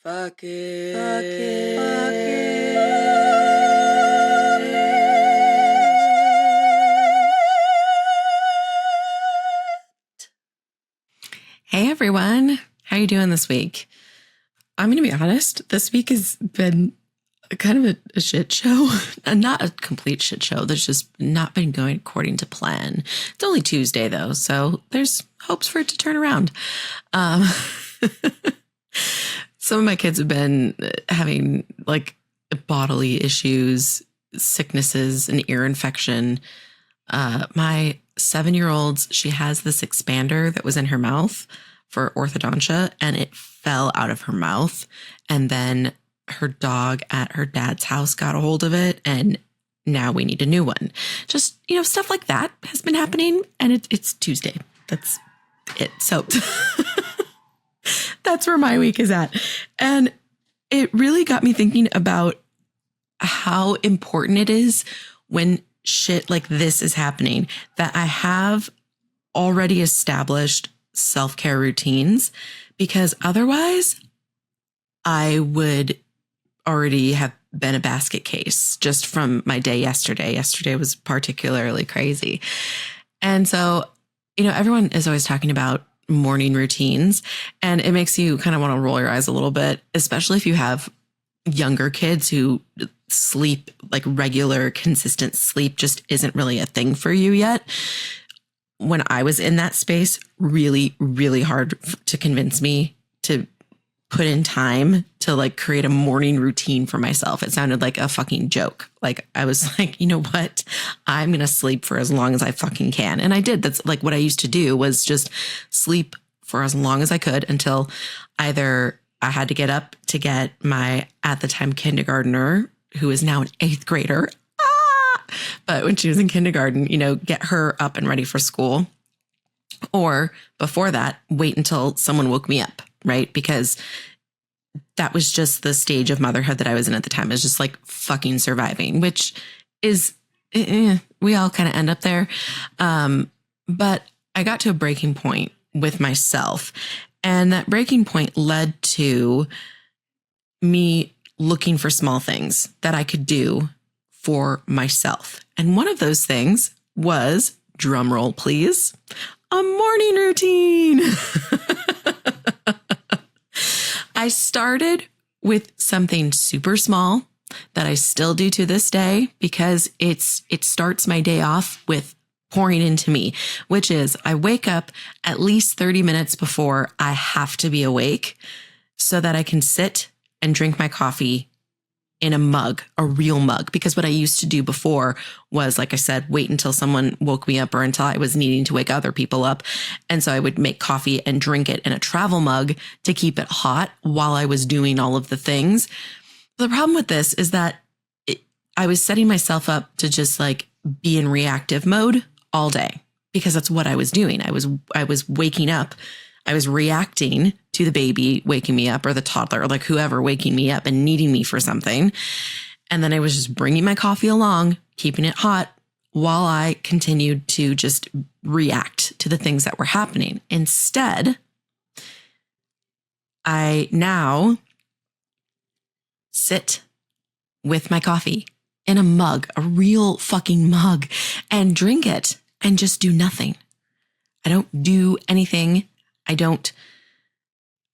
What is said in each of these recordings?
Fuck it. Fuck it. Fuck it. Hey everyone, how are you doing this week? I'm going to be honest, this week has been kind of a shit show. Not a complete shit show. There's just not been going according to plan. It's only Tuesday though, so there's hopes for it to turn around. Some of my kids have been having like bodily issues, sicknesses, an ear infection. My 7-year-old, she has this expander that was in her mouth for orthodontia and it fell out of her mouth. And then her dog at her dad's house got a hold of it and now we need a new one. Just, stuff like that has been happening and it's Tuesday. That's it. So that's where my week is at. And it really got me thinking about how important it is when shit like this is happening, that I have already established self-care routines, because otherwise I would already have been a basket case just from my day yesterday. Yesterday was particularly crazy. And so, everyone is always talking about morning routines, and it makes you kind of want to roll your eyes a little bit, especially if you have younger kids who sleep, like regular, consistent sleep just isn't really a thing for you yet. When I was in that space, really, really hard to convince me to put in time to like create a morning routine for myself. It sounded like a fucking joke. Like I was like, you know what? I'm going to sleep for as long as I fucking can. And I did. That's like what I used to do, was just sleep for as long as I could until either I had to get up to get my, at the time, kindergartner, who is now an 8th grader. But when she was in kindergarten, get her up and ready for school. Or before that, wait until someone woke me up, right? Because that was just the stage of motherhood that I was in at the time. It was just like fucking surviving, which is, we all kind of end up there. But I got to a breaking point with myself. And that breaking point led to me looking for small things that I could do for myself. And one of those things was, drum roll please, a morning routine. I started with something super small that I still do to this day, because it starts my day off with pouring into me, which is I wake up at least 30 minutes before I have to be awake so that I can sit and drink my coffee in a mug, a real mug. Because what I used to do before was, like I said, wait until someone woke me up or until I was needing to wake other people up. And so I would make coffee and drink it in a travel mug to keep it hot while I was doing all of the things. The problem with this is that I was setting myself up to just like be in reactive mode all day, because that's what I was doing. I was waking up. I was reacting to the baby waking me up, or the toddler, or like whoever waking me up and needing me for something. And then I was just bringing my coffee along, keeping it hot while I continued to just react to the things that were happening. Instead, I now sit with my coffee in a mug, a real fucking mug, and drink it and just do nothing. I don't do anything. I don't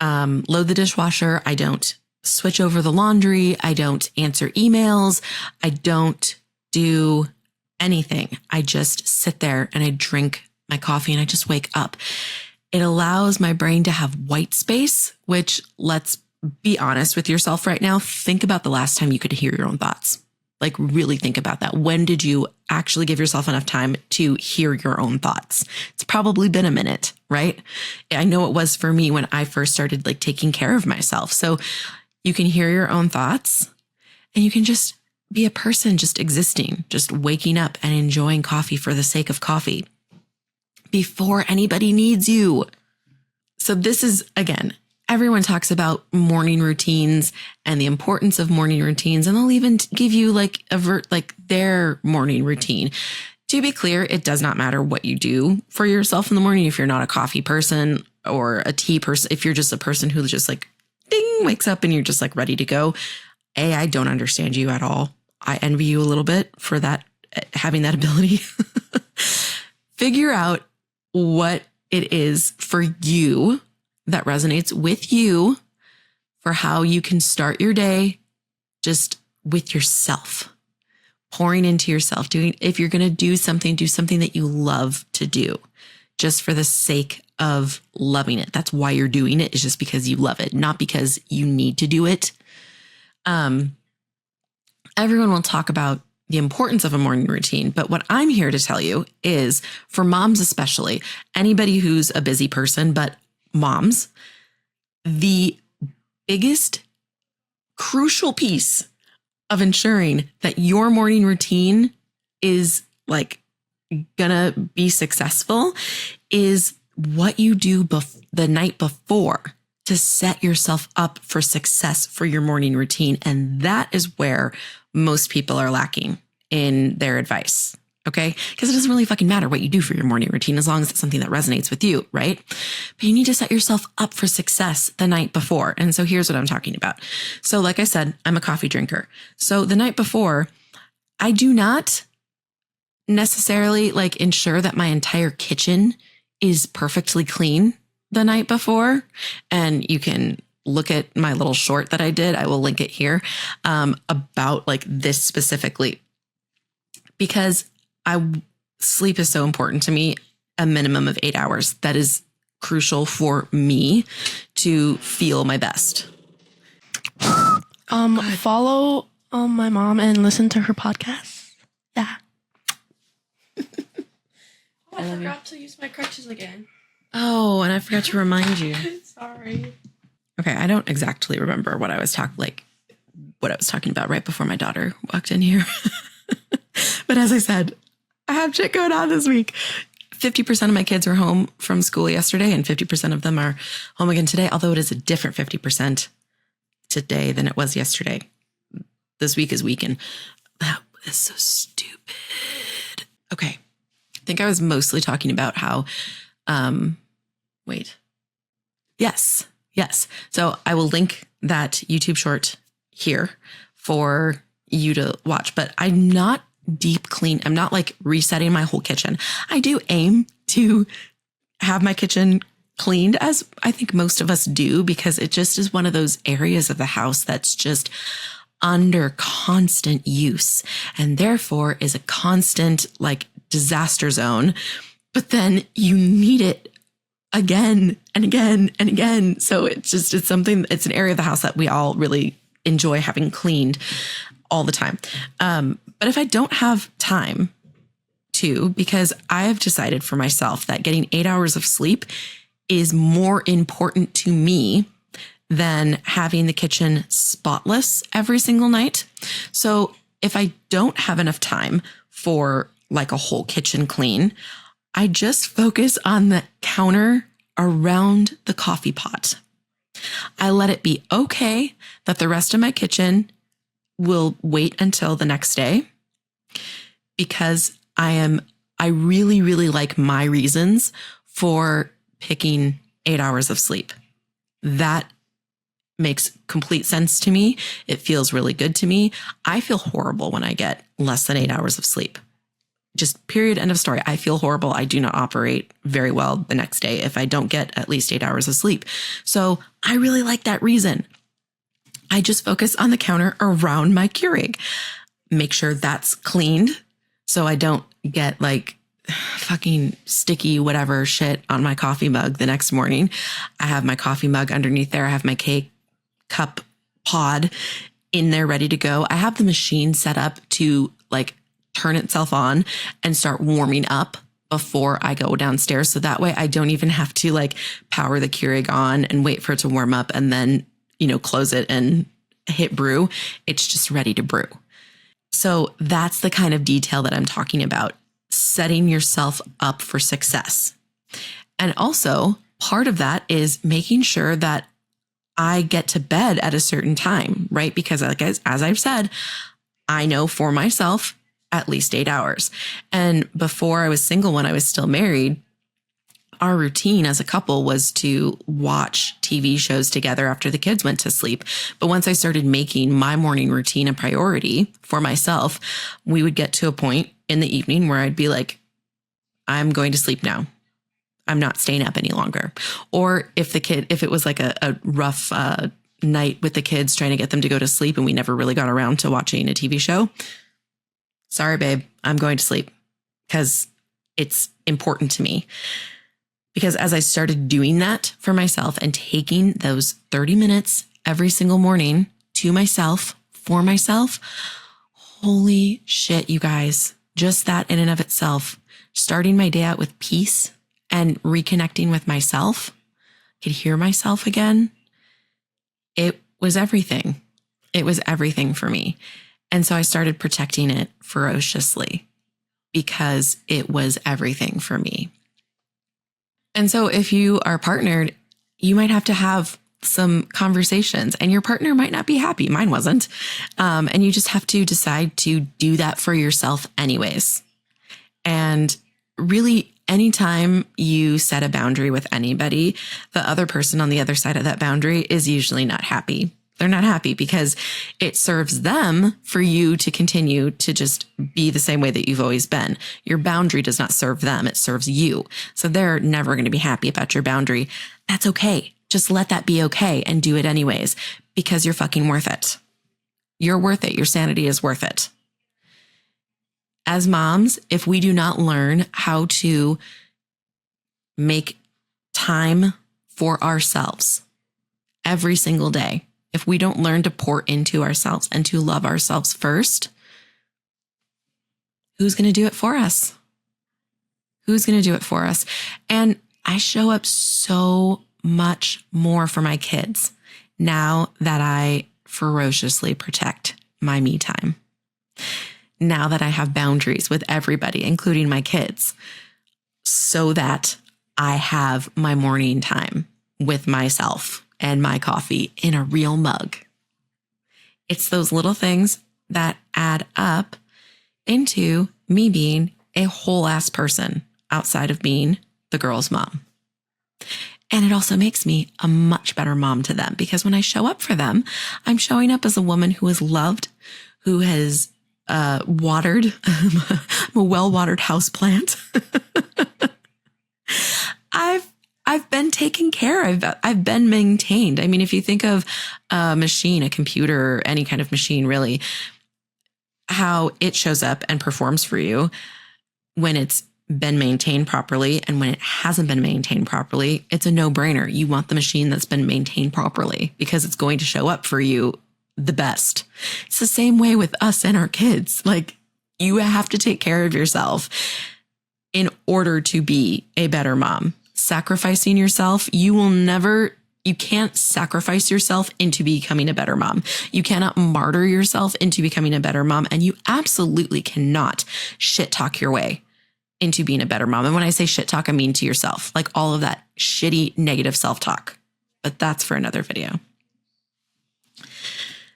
load the dishwasher. I don't switch over the laundry. I don't answer emails. I don't do anything. I just sit there and I drink my coffee and I just wake up. It allows my brain to have white space, which, let's be honest with yourself right now. Think about the last time you could hear your own thoughts. Like really think about that. When did you actually give yourself enough time to hear your own thoughts? It's probably been a minute, right? I know it was for me when I first started like taking care of myself. So you can hear your own thoughts and you can just be a person just existing, just waking up and enjoying coffee for the sake of coffee before anybody needs you. So this is, again, everyone talks about morning routines and the importance of morning routines, and they'll even give you like their morning routine. To be clear, it does not matter what you do for yourself in the morning. If you're not a coffee person or a tea person, if you're just a person who just like ding, wakes up and you're just like ready to go. I don't understand you at all. I envy you a little bit for that, having that ability. Figure out what it is for you that resonates with you for how you can start your day just with yourself, pouring into yourself, if you're going to do something that you love to do just for the sake of loving it. That's why you're doing it, is just because you love it, not because you need to do it. Everyone will talk about the importance of a morning routine, but what I'm here to tell you is, for moms especially, anybody who's a busy person, but moms, the biggest crucial piece of ensuring that your morning routine is like gonna be successful is what you do the night before to set yourself up for success for your morning routine. And that is where most people are lacking in their advice. Okay. Because it doesn't really fucking matter what you do for your morning routine as long as it's something that resonates with you. Right. But you need to set yourself up for success the night before. And so here's what I'm talking about. So like I said, I'm a coffee drinker. So the night before, I do not necessarily like ensure that my entire kitchen is perfectly clean the night before. And you can look at my little short that I did. I will link it here, about like this specifically, because sleep is so important to me. A minimum of 8 hours. That is crucial for me to feel my best. Follow my mom and listen to her podcast. Yeah. I forgot to use my crutches again. Oh, and I forgot to remind you. Sorry. Okay, I don't exactly remember what I was talking about right before my daughter walked in here. But as I said, I have shit going on this week. 50% of my kids were home from school yesterday, and 50% of them are home again today, although it is a different 50% today than it was yesterday. This week is weekend. That is so stupid. Okay. I think I was mostly talking about how, Yes. So I will link that YouTube short here for you to watch, but I'm not deep clean. I'm not like resetting my whole kitchen. I do aim to have my kitchen cleaned, as I think most of us do, because it just is one of those areas of the house that's just under constant use and therefore is a constant like disaster zone. But then you need it again and again and again. So it's an area of the house that we all really enjoy having cleaned all the time. But if I don't have time to, because I have decided for myself that getting 8 hours of sleep is more important to me than having the kitchen spotless every single night. So if I don't have enough time for like a whole kitchen clean, I just focus on the counter around the coffee pot. I let it be okay that the rest of my kitchen will wait until the next day, because I really, really like my reasons for picking 8 hours of sleep. That makes complete sense to me. It feels really good to me. I feel horrible when I get less than 8 hours of sleep. Just period, end of story. I feel horrible. I do not operate very well the next day if I don't get at least 8 hours of sleep. So I really like that reason. I just focus on the counter around my Keurig. Make sure that's cleaned so I don't get like fucking sticky whatever shit on my coffee mug the next morning. I have my coffee mug underneath there. I have my cake cup pod in there ready to go. I have the machine set up to like turn itself on and start warming up before I go downstairs. So that way I don't even have to like power the Keurig on and wait for it to warm up and then, close it and hit brew. It's just ready to brew. So that's the kind of detail that I'm talking about, setting yourself up for success. And also part of that is making sure that I get to bed at a certain time, right? Because as I've said, I know for myself, at least 8 hours. And before I was single, when I was still married, our routine as a couple was to watch TV shows together after the kids went to sleep. But once I started making my morning routine a priority for myself, we would get to a point in the evening where I'd be like, I'm going to sleep now. I'm not staying up any longer. Or if it was like a rough night with the kids trying to get them to go to sleep and we never really got around to watching a TV show, sorry, babe, I'm going to sleep because it's important to me. Because as I started doing that for myself and taking those 30 minutes every single morning to myself, for myself, holy shit, you guys, just that in and of itself, starting my day out with peace and reconnecting with myself, could hear myself again. It was everything. It was everything for me. And so I started protecting it ferociously because it was everything for me. And so if you are partnered, you might have to have some conversations and your partner might not be happy. Mine wasn't. And you just have to decide to do that for yourself anyways. And really, anytime you set a boundary with anybody, the other person on the other side of that boundary is usually not happy. They're not happy because it serves them for you to continue to just be the same way that you've always been. Your boundary does not serve them. It serves you. So they're never going to be happy about your boundary. That's okay. Just let that be okay and do it anyways because you're fucking worth it. You're worth it. Your sanity is worth it. As moms, if we do not learn how to make time for ourselves every single day, if we don't learn to pour into ourselves and to love ourselves first, who's going to do it for us? Who's going to do it for us? And I show up so much more for my kids now that I ferociously protect my me time. Now that I have boundaries with everybody, including my kids, so that I have my morning time with myself and my coffee in a real mug. It's those little things that add up into me being a whole ass person outside of being the girl's mom. And it also makes me a much better mom to them because when I show up for them, I'm showing up as a woman who is loved, who has watered, I'm a well-watered houseplant. I've been taken care of. I've been maintained. I mean, if you think of a machine, a computer, or any kind of machine, really, how it shows up and performs for you when it's been maintained properly and when it hasn't been maintained properly, it's a no-brainer. You want the machine that's been maintained properly because it's going to show up for you the best. It's the same way with us and our kids. Like, you have to take care of yourself in order to be a better mom. Sacrificing yourself, you can't sacrifice yourself into becoming a better mom. You cannot martyr yourself into becoming a better mom. And you absolutely cannot shit talk your way into being a better mom. And when I say shit talk, I mean to yourself, like all of that shitty negative self-talk. But that's for another video.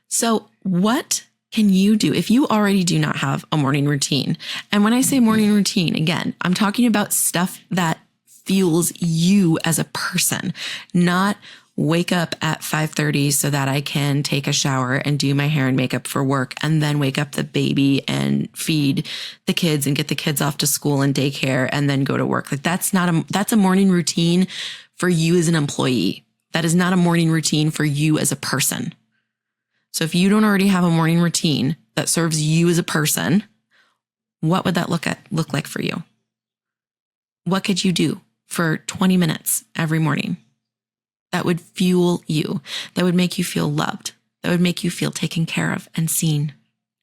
So what can you do if you already do not have a morning routine? And when I say morning routine, again, I'm talking about stuff that fuels you as a person, not wake up at 5:30 so that I can take a shower and do my hair and makeup for work and then wake up the baby and feed the kids and get the kids off to school and daycare and then go to work. Like that's a morning routine for you as an employee. That is not a morning routine for you as a person. So if you don't already have a morning routine that serves you as a person, what would that look like for you? What could you do for 20 minutes every morning that would fuel you, that would make you feel loved, that would make you feel taken care of and seen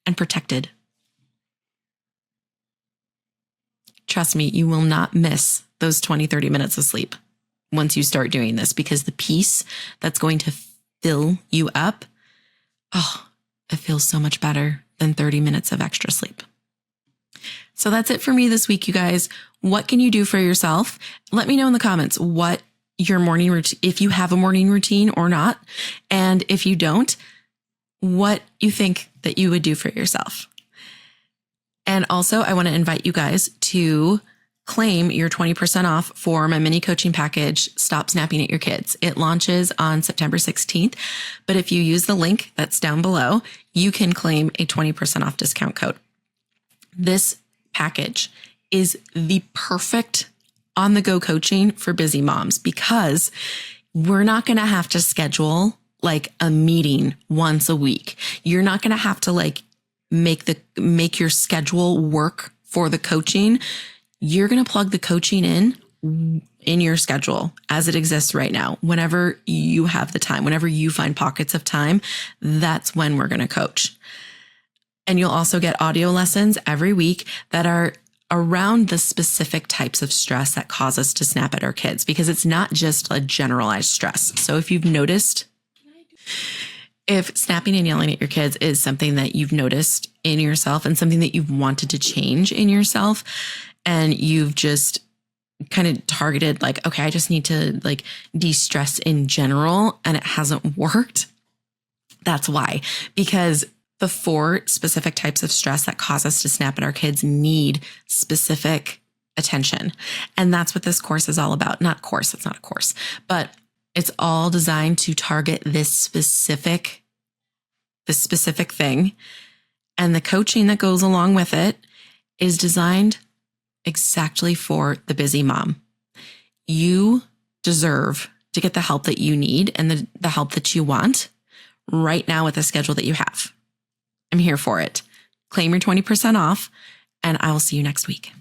and protected? Trust me, you will not miss those 20, 30 minutes of sleep once you start doing this, because the peace that's going to fill you up, it feels so much better than 30 minutes of extra sleep. So that's it for me this week, you guys. What can you do for yourself? Let me know in the comments what your morning routine, if you have a morning routine or not. And if you don't, what you think that you would do for yourself. And also, I want to invite you guys to claim your 20% off for my mini coaching package, Stop Snapping at Your Kids. It launches on September 16th. But if you use the link that's down below, you can claim a 20% off discount code. This package is the perfect on-the-go coaching for busy moms because we're not going to have to schedule like a meeting once a week. You're not going to have to like make your schedule work for the coaching. You're going to plug the coaching in your schedule as it exists right now. Whenever you have the time, whenever you find pockets of time, that's when we're going to coach. And you'll also get audio lessons every week that are around the specific types of stress that cause us to snap at our kids, because it's not just a generalized stress. So if you've noticed, if snapping and yelling at your kids is something that you've noticed in yourself and something that you've wanted to change in yourself, and you've just kind of targeted like, okay, I just need to like de-stress in general, and it hasn't worked, that's why. Because the 4 specific types of stress that cause us to snap at our kids need specific attention. And that's what this course is all about. Not course, it's not a course, but it's all designed to target this specific thing. And the coaching that goes along with it is designed exactly for the busy mom. You deserve to get the help that you need and the help that you want right now with the schedule that you have. I'm here for it. Claim your 20% off, and I will see you next week.